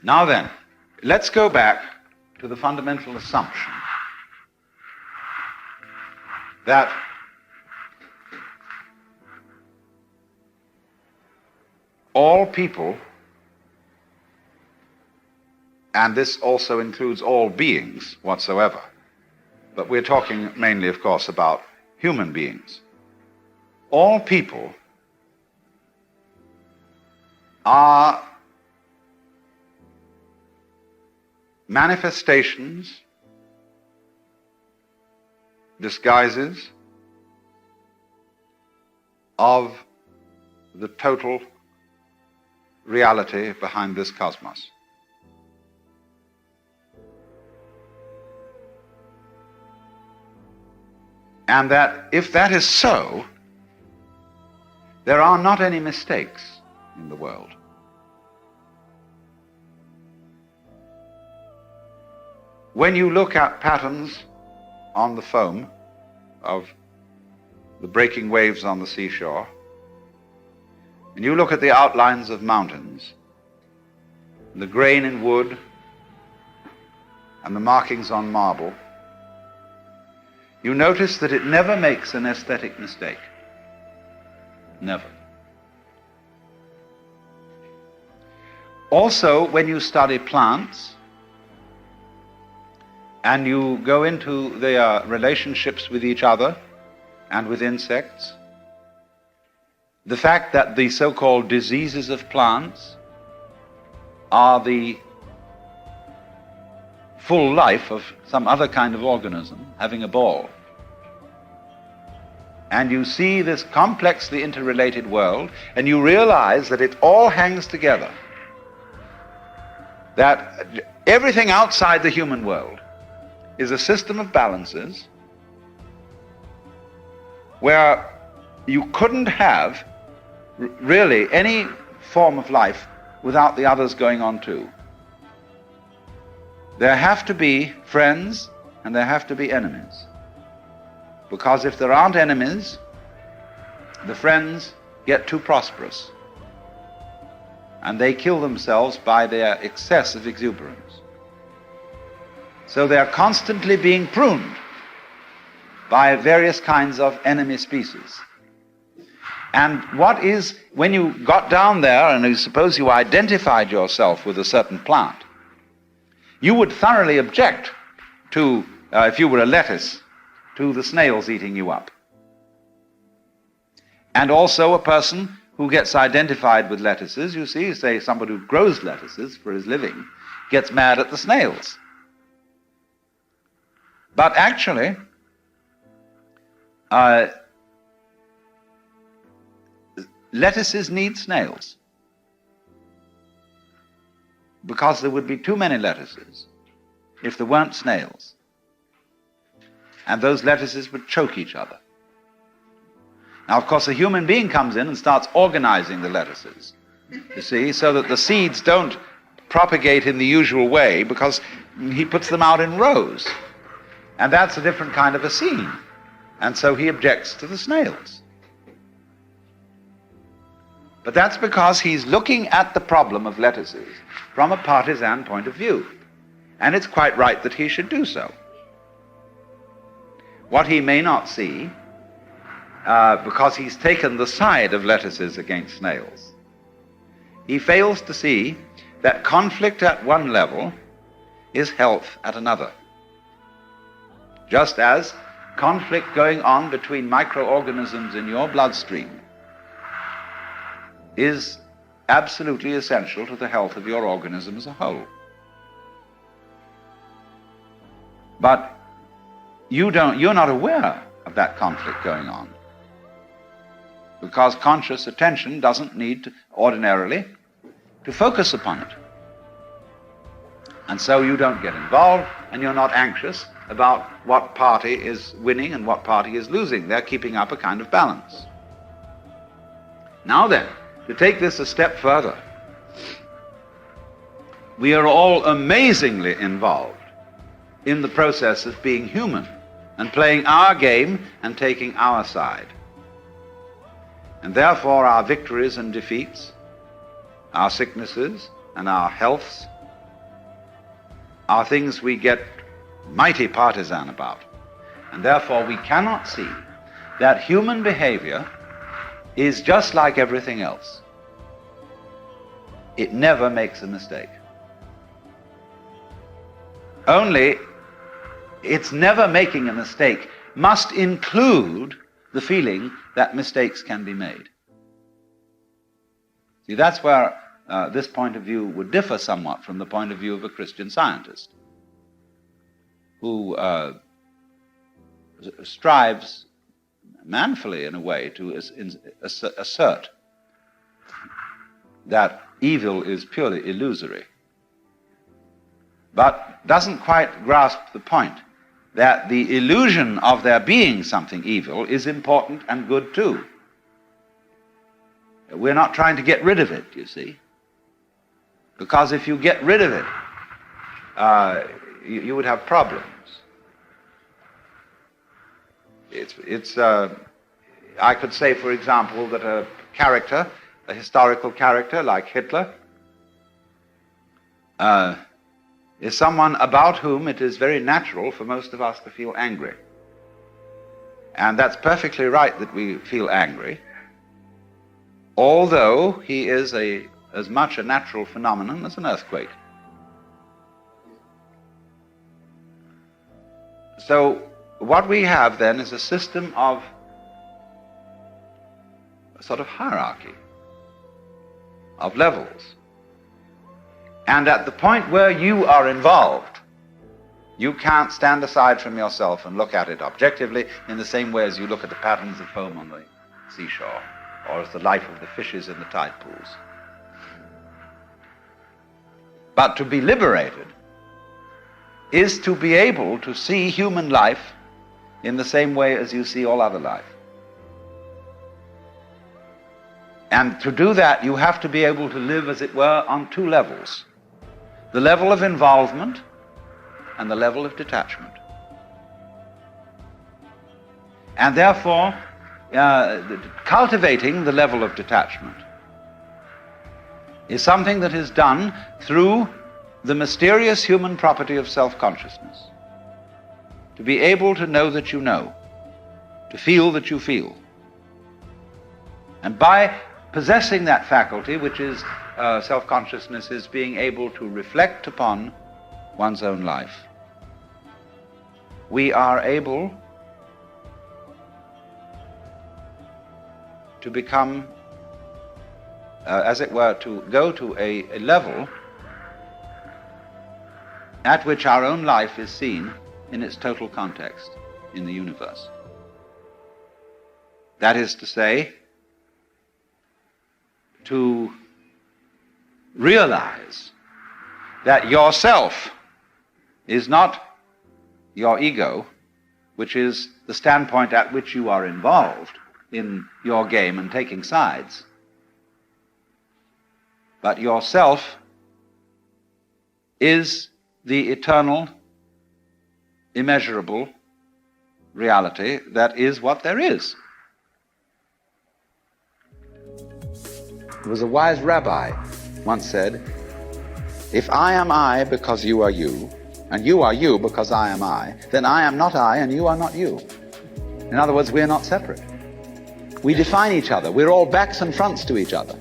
Now then, let's go back to the fundamental assumption that all people, and this also includes all beings whatsoever, but we're talking mainly, of course, about human beings. All people are manifestations, disguises of the total reality behind this cosmos. And that if that is so, there are not any mistakes in the world. When you look at patterns on the foam of the breaking waves on the seashore, and you look at the outlines of mountains, the grain in wood, and the markings on marble, you notice that it never makes an aesthetic mistake. Never. Also, when you study plants, and you go into their relationships with each other and with insects, the fact that the so-called diseases of plants are the full life of some other kind of organism having a ball. And you see this complexly interrelated world, and you realize that it all hangs together. That everything outside the human world is a system of balances where you couldn't have really any form of life without the others going on too. There have to be friends and there have to be enemies. Because if there aren't enemies, the friends get too prosperous and they kill themselves by their excess of exuberance. So they're constantly being pruned by various kinds of enemy species. And what is, when you got down there and you suppose you identified yourself with a certain plant, you would thoroughly object to, if you were a lettuce, to the snails eating you up. And also a person who gets identified with lettuces, you see, say somebody who grows lettuces for his living, gets mad at the snails. But actually, lettuces need snails, because there would be too many lettuces if there weren't snails. And those lettuces would choke each other. Now, of course, a human being comes in and starts organizing the lettuces, you see, so that the seeds don't propagate in the usual way, because he puts them out in rows. And that's a different kind of a scene. And so he objects to the snails. But that's because he's looking at the problem of lettuces from a partisan point of view. And it's quite right that he should do so. What he may not see, because he's taken the side of lettuces against snails, he fails to see that conflict at one level is health at another. Just as conflict going on between microorganisms in your bloodstream is absolutely essential to the health of your organism as a whole. But you're not aware of that conflict going on, because conscious attention doesn't need ordinarily to focus upon it. And so you don't get involved, and you're not anxious about what party is winning and what party is losing. They're keeping up a kind of balance. Now then, to take this a step further, we are all amazingly involved in the process of being human and playing our game and taking our side. And therefore our victories and defeats, our sicknesses and our healths are things we get mighty partisan about. And therefore we cannot see that human behavior is just like everything else. It never makes a mistake. Only its never making a mistake must include the feeling that mistakes can be made. See, that's where this point of view would differ somewhat from the point of view of a Christian Scientist, who strives manfully, in a way, to assert that evil is purely illusory, but doesn't quite grasp the point that the illusion of there being something evil is important and good too. We're not trying to get rid of it, you see, because if you get rid of it, you would have problems. I could say, for example, that a historical character like Hitler, is someone about whom it is very natural for most of us to feel angry. And that's perfectly right that we feel angry, although he is as much a natural phenomenon as an earthquake. So what we have then is a system of a sort of hierarchy, of levels. And at the point where you are involved, you can't stand aside from yourself and look at it objectively in the same way as you look at the patterns of foam on the seashore, or as the life of the fishes in the tide pools. But to be liberated is to be able to see human life in the same way as you see all other life. And to do that, you have to be able to live, as it were, on two levels: the level of involvement and the level of detachment. And therefore, cultivating the level of detachment is something that is done through the mysterious human property of self-consciousness. To be able to know that you know, to feel that you feel. And by possessing that faculty, which is self-consciousness, is being able to reflect upon one's own life, we are able to become, as it were, to go to a level at which our own life is seen in its total context in the universe. That is to say, to realize that yourself is not your ego, which is the standpoint at which you are involved in your game and taking sides, but yourself is the eternal, immeasurable reality that is what there is. There was a wise rabbi once said, "If I am I because you are you, and you are you because I am I, then I am not I and you are not you." In other words, we're not separate. We define each other. We're all backs and fronts to each other.